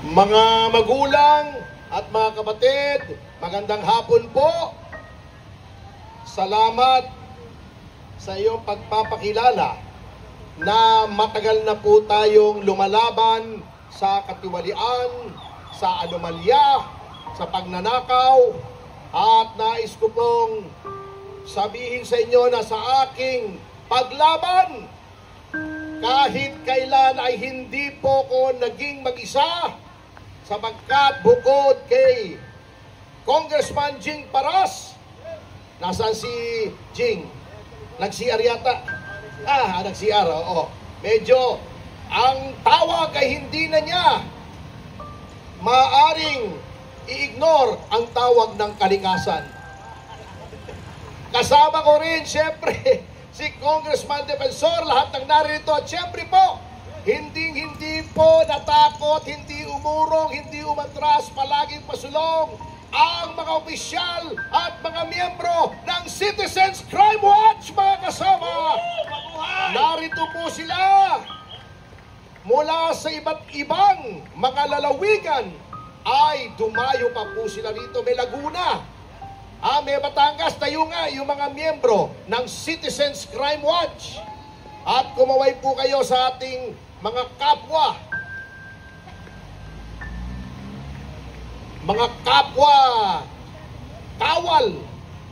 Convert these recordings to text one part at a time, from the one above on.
Mga magulang at mga kapatid, magandang hapon po. Salamat sa iyong pagpapakilala na matagal na po tayong lumalaban sa katiwalian, sa anomalya, sa pagnanakaw, at nais ko pong sabihin sa inyo na sa aking paglaban, kahit kailan ay hindi po ko naging mag-isa, sapagkat bukod kay Congressman Jing Paras, nasaan si Jing? Nag-CR yata? Nag-CR, oo. Medyo, ang tawag ay hindi na niya maaring i-ignore ang tawag ng kalikasan. Kasama ko rin, siyempre, si Congressman Defensor, lahat ng narito. At siyempre po, hindi po natakot, hindi umurong, hindi umatras, palaging pasulong ang mga opisyal at mga miyembro ng Citizens Crime Watch, mga kasama. Narito po sila mula sa iba't ibang mga lalawigan, ay dumayo pa po sila rito. May Laguna, may Batangas, tayo nga yung mga miyembro ng Citizens Crime Watch. At kumaway po kayo sa ating mga kapwa kawal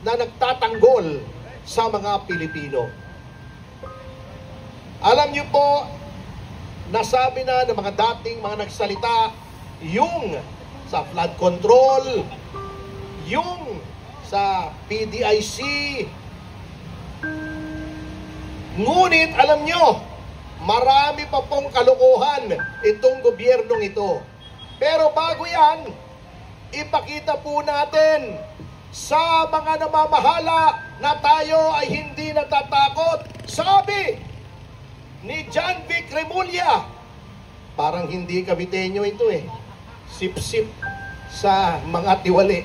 na nagtatanggol sa mga Pilipino. Alam niyo po, nasabi na ng mga dating mga nagsalita, yung sa flood control, yung sa PDIC. Ngunit alam nyo, marami pa pong kalokohan itong gobyernong ito. Pero bago yan, ipakita po natin sa mga namamahala na tayo ay hindi natatakot. Sabi ni John Vic Remulla, parang hindi Caviteño ito sip-sip sa mga tiwali,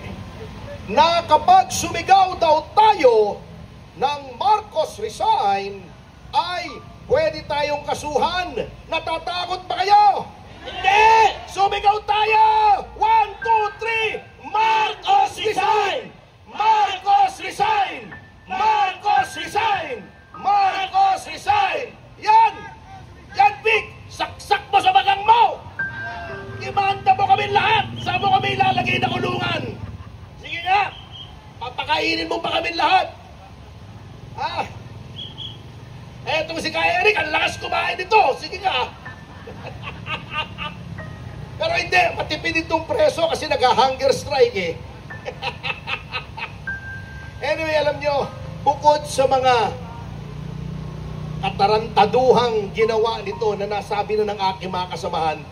na kapag sumigaw daw tayo ng Marcos resign, ay pwede tayong kasuhan. Natatakot ba kayo? Hindi! Sumigaw tayo! 1, 2, 3! Marcos resign! Marcos resign! Marcos resign! Marcos resign! Yan! Yan, Vic! Saksak mo sa bagang mo! Imanda mo kami lahat! Saan mo kami ilalagay na kulungan? Sige nga! Papakainin mo pa kami lahat! Etong si Kaya Eric, ang lakas kumain nito! Sige nga! Pero hindi, matipid itong preso kasi nag-hunger strike Anyway, alam nyo, bukod sa mga katarantaduhang ginawa nito na nasabi na ng aking mga kasamahan,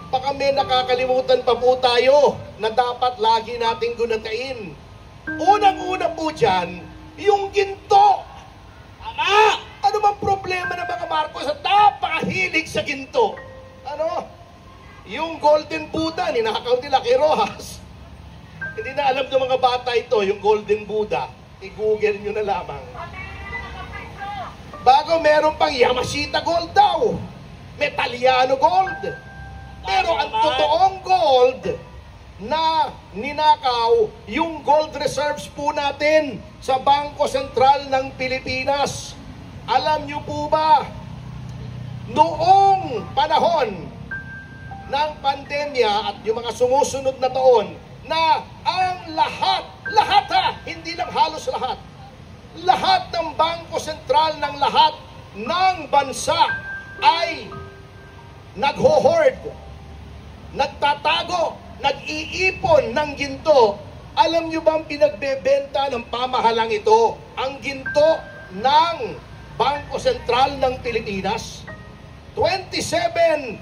baka may nakakalimutan pa po tayo na dapat lagi nating gunatain. Unang-una po dyan, yung ginto. Ano bang problema ng mga Marcos at napakahilig sa ginto? Yung Golden Buddha, ninakaw nila kay Rojas. Hindi na alam ng mga bata ito, yung Golden Buddha. I-google nyo na lamang. Bago meron pang Yamashita Gold daw. Metaliano Gold. Pero ang totoong gold na ninakaw, yung gold reserves po natin sa Bangko Sentral ng Pilipinas. Alam nyo po ba, noong panahon ng pandemya at yung mga sumusunod na taon, na ang lahat hindi lang halos lahat ng Bangko Sentral ng lahat ng bansa ay nagho-hoard, nagtatago, nag-iipon ng ginto. Alam nyo bang pinagbebenta ng pamahalang ito ang ginto ng Bangko Sentral ng Pilipinas? 27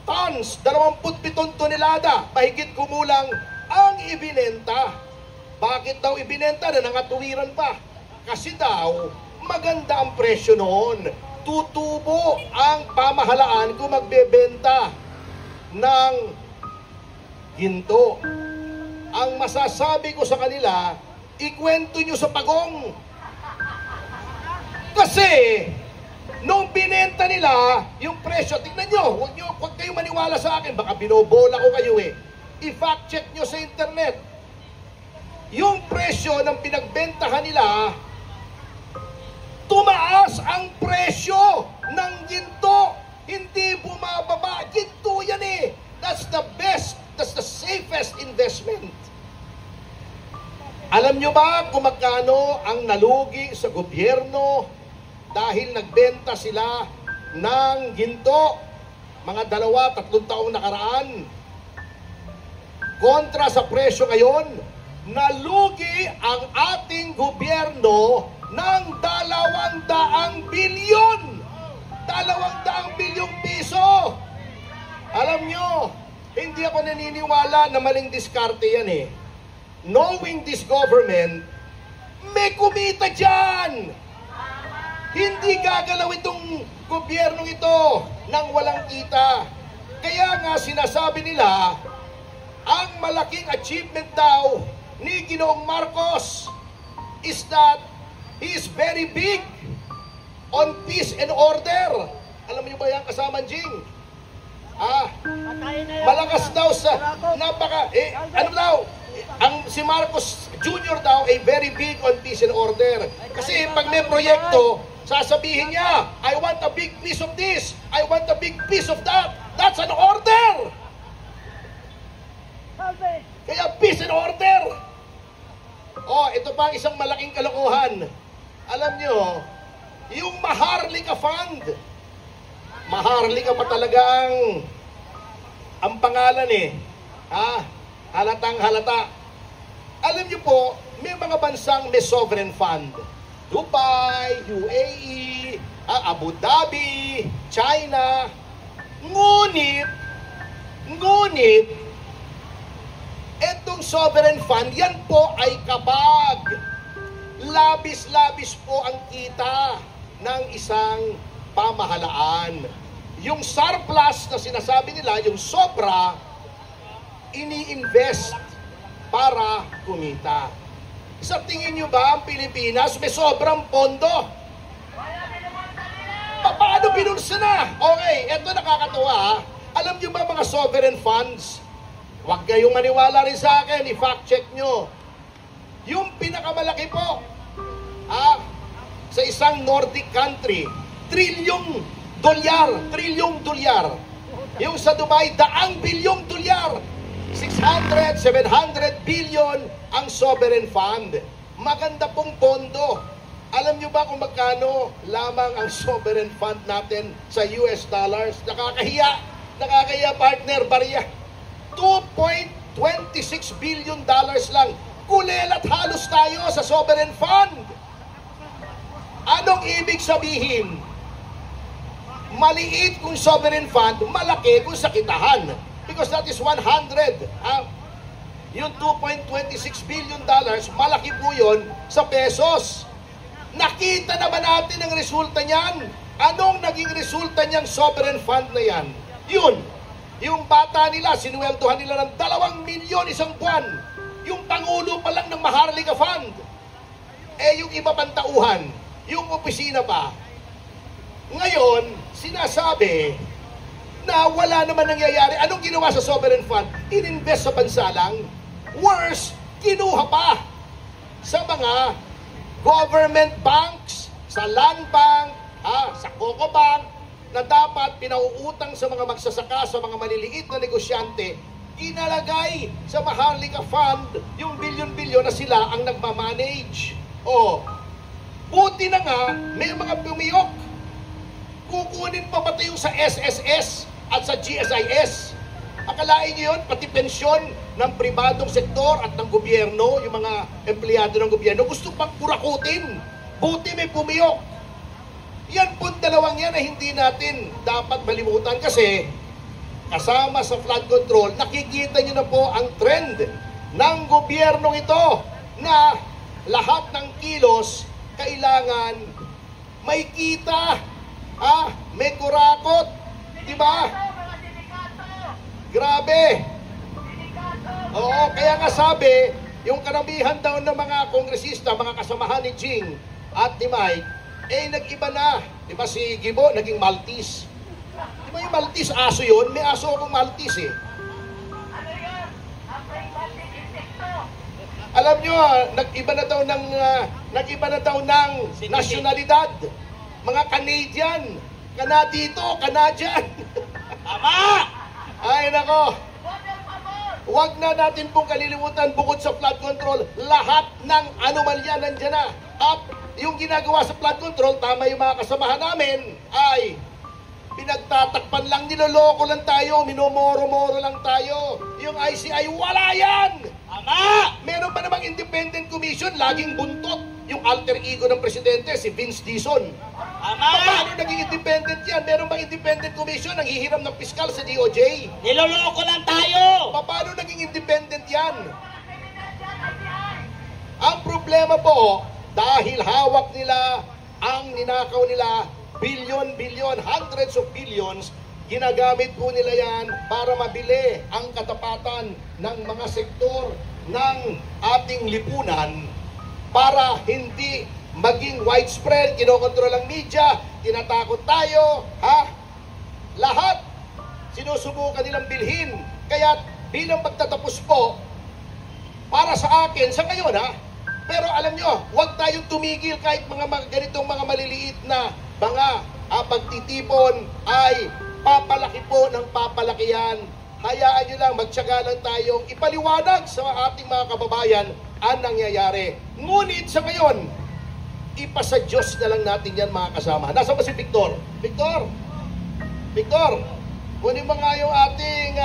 tons, 27 tonelada, mahigit kumulang ang ibinenta. Bakit daw ibinenta na nangatuwiran pa? Kasi daw, maganda ang presyo noon. Tutubo ang pamahalaan kung magbebenta ng ginto. Ang masasabi ko sa kanila, ikwento nyo sa pagong. Kasi, nung binenta nila, yung presyo presyo, tingnan nyo, huwag kayong maniwala sa akin, baka binobola ko kayo eh. I-fact check nyo sa internet. Yung presyo ng pinagbentahan nila, tumaas ang presyo ng ginto. Hindi bumababa. Ginto yan eh. That's the best, that's the safest investment. Alam nyo ba kung magkano ang nalugi sa gobyerno dahil nagbenta sila ng ginto? Mga 2-3 taong nakaraan. Kontra sa presyo ngayon, nalugi ang ating gobyerno ng 200 bilyon. 200 bilyong piso. Alam nyo, hindi ako naniniwala na maling diskarte yan eh. Knowing this government, may kumita dyan. Hindi gagalaw itong gobyernong ito nang walang kita. Kaya nga sinasabi nila, ang malaking achievement daw ni Ginoong Marcos is that he is very big on peace and order. Alam niyo ba yan, kasama Jing? Malakas daw sa ano daw? Si Marcos Jr. daw ay very big on peace and order. Kasi pag may proyekto, sasabihin niya, I want a big piece of this, I want a big piece of that. That's an order! Kaya peace and order. Ito pa isang malaking kalokohan. Alam nyo, yung Maharlika Fund. Maharlika pa talagang ang pangalan eh. Halatang halata. Alam nyo po, may mga bansang may sovereign fund. Dubai, UAE, Abu Dhabi, China. Ngunit, etong sovereign fund, yan po ay kapag labis-labis po ang kita ng isang pamahalaan. Yung surplus na sinasabi nila, yung sobra, ini-invest para kumita. Sa tingin nyo ba ang Pilipinas may sobrang pondo? Paano binulsa na? Okay, eto nakakatuwa. Alam nyo ba mga sovereign funds? Huwag kayong maniwala rin sa akin, i-fact check nyo. Yung pinakamalaki po, sa isang Nordic country, trilyong dolyar. Yung sa Dubai, 100 bilyong dolyar. 600, 700 billion ang sovereign fund. Maganda pong pondo. Alam nyo ba kung magkano lamang ang sovereign fund natin sa US dollars? Nakakahiya partner, barya. 2.26 billion dollars lang. Kulelat halos tayo sa sovereign fund. Anong ibig sabihin? Maliit kung sovereign fund, malaki kung sa kitahan. Because that is 100. Yung 2.26 billion dollars, malaki po yun sa pesos. Nakita naman natin ang resulta niyan. Anong naging resulta niyang sovereign fund na yan? Yun. Yung bata nila, sinuweldohan nila ng 2 milyon isang buwan. Yung pangulo pa lang ng Maharlika Fund. Yung iba pang tauhan, yung opisina pa. Ngayon, sinasabi na wala naman nangyayari. Anong ginawa sa sovereign fund? Ininvest sa bansa lang. Worse, kinuha pa sa mga government banks, sa land bank, sa Coco Bank, na dapat pinauutang sa mga magsasaka, sa mga maliliit na negosyante, inalagay sa Maharlika Fund yung bilyon-bilyon na sila ang nagmamanage. Buti na nga, may mga pumiyok. Kukunin pa ba tayo sa SSS at sa GSIS? Akalain niyo yun, pati pensyon ng pribadong sektor at ng gobyerno, yung mga empleyado ng gobyerno, gusto pang kurakutin. Buti may pumiyok. Yan po dalawang yan na hindi natin dapat malimutan kasi kasama sa flood control, nakikita nyo na po ang trend ng gobyernong ito na lahat ng kilos kailangan may kita, may kurakot, di ba? Grabe. Oo, kaya nga sabi, yung karamihan daw ng mga kongresista, mga kasamahan ni Jing at ni Mike, nag-iba na. Di ba si Gibo naging Maltese? Di ba yung Maltese, aso yun? May aso akong Maltese eh. Alam nyo, nag-iba na daw ng nasyonalidad. Mga Canadian. Kanadito, Canadian. Tama! Ay, nako. Huwag na natin pong kalilimutan bukod sa flood control, lahat ng anomalya nandiyan na. At yung ginagawa sa flood control, tama yung mga kasamahan namin, ay pinagtatakpan lang, niloloko lang tayo, minomoro-moro lang tayo. Yung ICI, wala yan! Tama! Meron pa namang independent commission, laging buntot. Yung alter ego ng presidente, si Vince Dizon. Tama! Paano naging independent yan? Meron bang independent commission ang hihiram ng piskal sa DOJ? Niloloko lang tayo! Paano naging independent yan? Ang problema po, dahil hawak nila ang ninakaw nila, billion, hundreds of billions, ginagamit po nila yan para mabili ang katapatan ng mga sektor ng ating lipunan para hindi maging widespread, kinokontrol ang media, tinatakot tayo, ha? Lahat sinusubukan nilang bilhin. Kaya bilang pagtatapos po, para sa akin, sa ngayon ha, pero alam nyo, huwag tayong tumigil kahit mga ganitong mga maliliit na mga pagtitipon ay papalaki po ng papalaki yan. Hayaan nyo lang, magtyaga lang tayong ipaliwanag sa ating mga kababayan ang nangyayari. Ngunit sa ngayon, ipasa Diyos na lang natin yan mga kasama. Nasa ba si Victor? Victor, kunin mo nga yung ating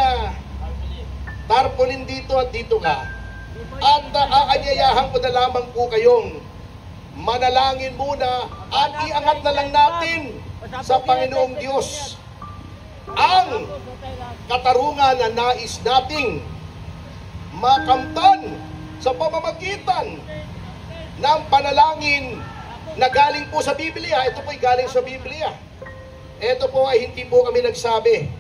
tarpaulin dito at dito ka. At aanyayahan ko na lamang po kayong manalangin muna at iangat na lang natin sa Panginoong Diyos ang katarungan na nais nating makamtan sa pamamagitan ng panalangin na galing po sa Biblia. Ito po ay galing sa Biblia. Ito po ay hindi po kami nagsabi.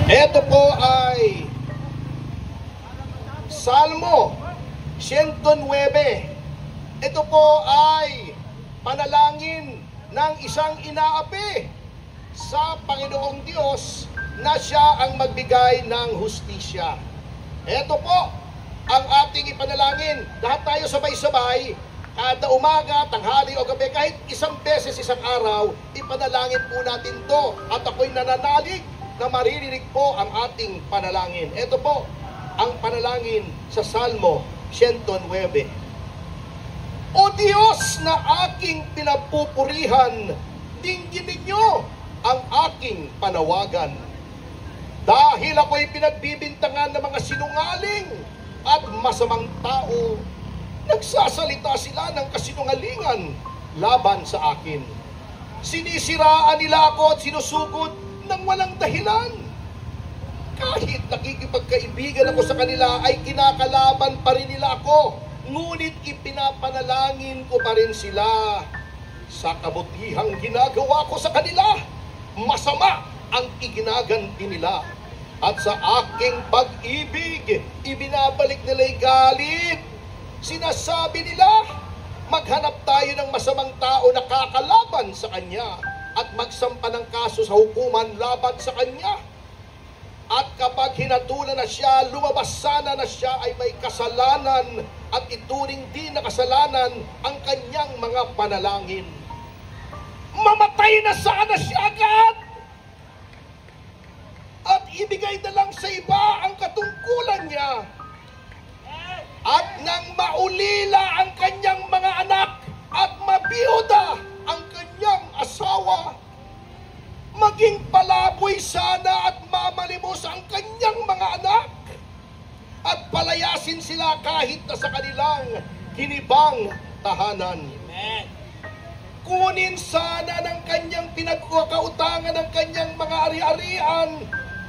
Ito po ay Salmo 109. Ito po ay panalangin ng isang inaapi sa Panginoong Diyos na siya ang magbigay ng hustisya. Ito po ang ating ipanalangin. Lahat tayo sabay-sabay, kada umaga, tanghali o gabi, kahit isang beses isang araw, ipanalangin po natin to. At ako'y nananalig na maririnig po ang ating panalangin. Ito po ang panalangin sa Salmo 109. O Diyos na aking pinapupurihan, dingginin niyo ang aking panawagan. Dahil ako'y pinagbibintangan ng mga sinungaling at masamang tao, nagsasalita sila ng kasinungalingan laban sa akin. Sinisiraan nila ako at sinusugod ng walang dahilan. Kahit nakikipagkaibigan ako sa kanila, ay kinakalaban pa rin nila ako. Ngunit ipinapanalangin ko pa rin sila. Sa kabutihang ginagawa ko sa kanila, masama ang iginaganti nila. At sa aking pag-ibig, ibinabalik nila'y galit. Sinasabi nila, maghanap tayo ng masamang tao na kakalaban sa kanya at magsampa ng kaso sa hukuman laban sa kanya. At kapag hinatulan na siya, lumabas sana na siya ay may kasalanan at ituring din na kasalanan ang kanyang mga panalangin. Mamatay na sana siya agad! At ibigay na lang sa iba ang katungkulan niya. At nang maulila ang kanyang mga anak at mabiyuda ang kanyang asawa, maging palaboy sana at mamalimos ang kanyang mga anak at palayasin sila kahit na sa kanilang kinibang tahanan. Amen. Kunin sana ng kanyang pinagkakautangan ng kanyang mga ari-arian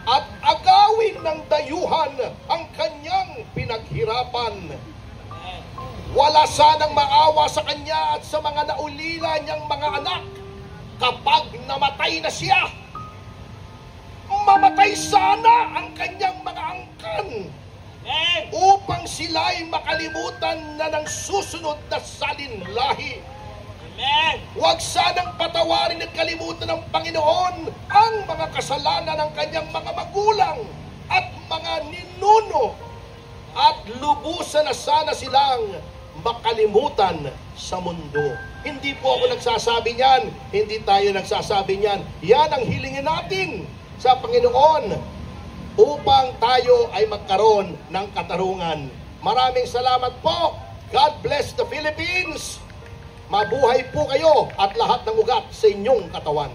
at agawin ng dayuhan ang kanyang pinaghirapan. Wala sanang maawa sa kanya at sa mga naulila niyang mga anak kapag namatay na siya. Mamatay ay sana ang kanyang mga angkan Amen. upang sila'y makalimutan na ng susunod na salinlahi. Amen. Huwag sanang patawarin at kalimutan ng Panginoon ang mga kasalanan ng kanyang mga magulang at mga ninuno at lubusan na sana silang makalimutan sa mundo. Hindi po ako nagsasabi niyan, hindi tayo nagsasabi niyan. Yan ang hilingin natin sa Panginoon upang tayo ay magkaroon ng katarungan. Maraming salamat po. God bless the Philippines. Mabuhay po kayo at lahat ng ugat sa inyong katawan.